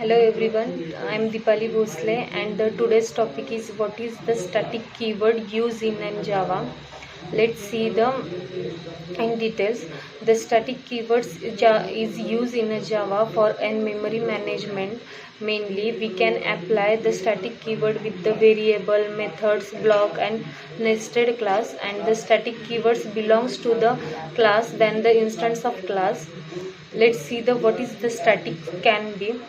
Hello everyone, I am Dipali Bhosle and the today's topic is what is the static keyword used in Java. Let's see the in details. The static keywords is used in a Java for and memory management. Mainly, we can apply the static keyword with the variable, methods, block, and nested class. And the static keywords belongs to the class than the instance of class. Let's see the what is the static can be.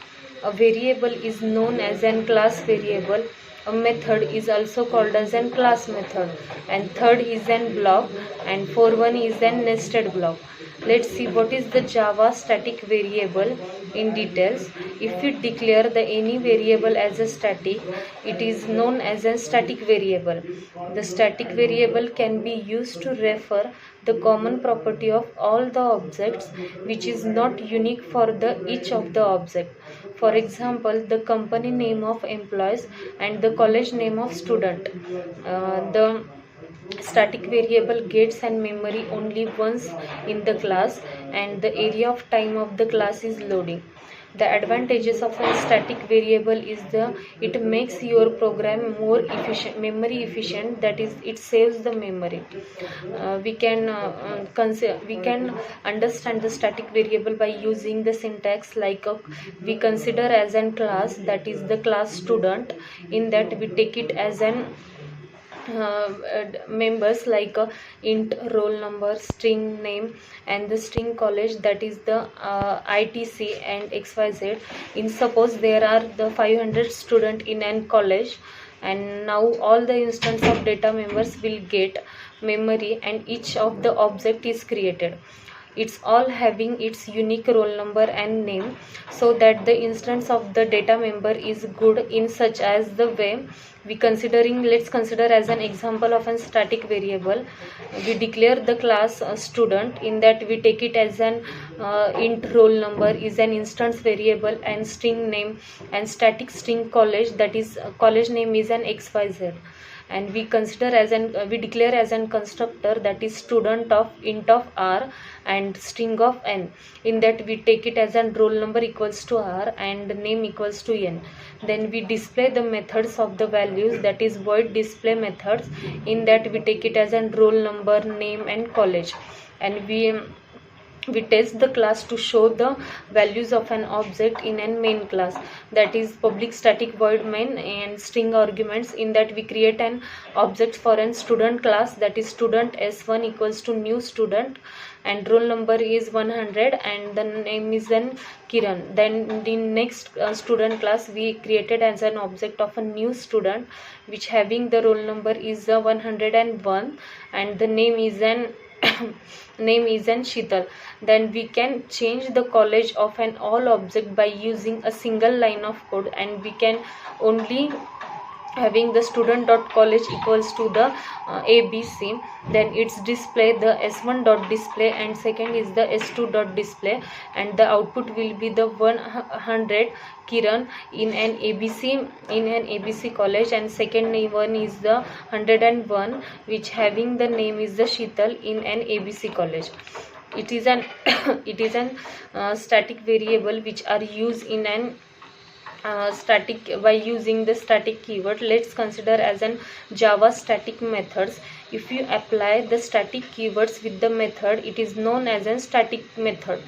A variable is known as an class variable. A method is also called as an class method, and third is an block, and fourth one is an nested block. Let's see what is the Java static variable in details. If we declare the any variable as a static, it is known as a static variable. The static variable can be used to refer the common property of all the objects which is not unique for the each of the object. For example, the company name of employees and the college name of student. The static variable gets and memory only once in the class, and the area of time of the class is loading. The advantages of a static variable is it makes your program more efficient, memory efficient, that is it saves the memory. We can understand the static variable by using the syntax like we consider as an class, that is the class student. In that we take it as an members like int roll number, string name, and the string college, that is the ITC and XYZ. In suppose there are the 500 student in an college, and now all the instance of data members will get memory and each of the object is created. It's all having its unique roll number and name, so that the instance of the data member is good in such as the way we considering. Let's consider as an example of a static variable. We declare the class student. In that we take it as an int roll number is an instance variable, and string name and static string college, that is college name is an XYZ. And we consider as an we declare as an constructor, that is student of int of r and string of n. In that we take it as an roll number equals to r and name equals to n. Then we display the methods of the values, that is void display methods. In that we take it as an roll number, name, and college. And we test the class to show the values of an object in an main class, that is public static void main and string arguments. In that we create an object for an student class, that is student s1 equals to new student, and roll number is 100 and the name is an Kiran. Then the next student class we created as an object of a new student, which having the roll number is 101 and the name is an name is an Shital. Then we can change the college of an all object by using a single line of code, and we can only having the student dot college equals to the ABC. Then it's display the s1 dot display and second is the s2 dot display, and the output will be the 100 Kiran in an ABC college, and second one is the 101 which having the name is the Shital in an ABC college. It is an static variable which are used in an static by using the static keyword. Let's consider as an Java static methods. If you apply the static keywords with the method, it is known as a static method.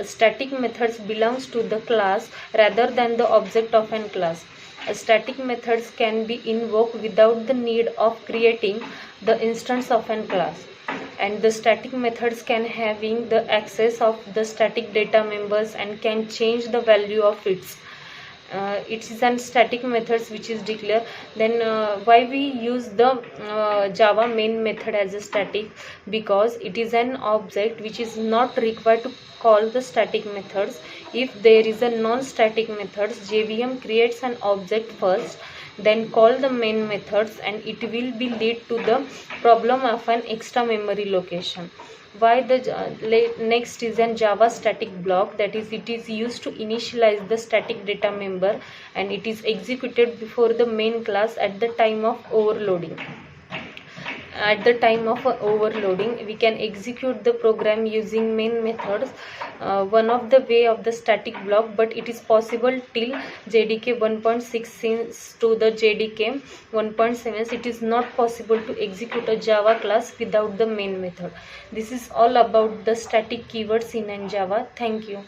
Static methods belongs to the class rather than the object of an class. Static methods can be invoked without the need of creating the instance of an class, and the static methods can having the access of the static data members and can change the value of its. It is an static methods which is declared. Then why we use the Java main method as a static? Because it is an object which is not required to call the static methods. If there is a non-static methods, JVM creates an object first, then call the main methods, and it will be lead to the problem of an extra memory location. Why the next is an Java static block, that is it is used to initialize the static data member, and it is executed before the main class at the time of overloading. at the time of overloading. We can execute the program using main methods, one of the way of the static block, but it is possible till JDK 1.6 since to the JDK 1.7 it is not possible to execute a Java class without the main method. This is all about the static keywords in Java. Thank you.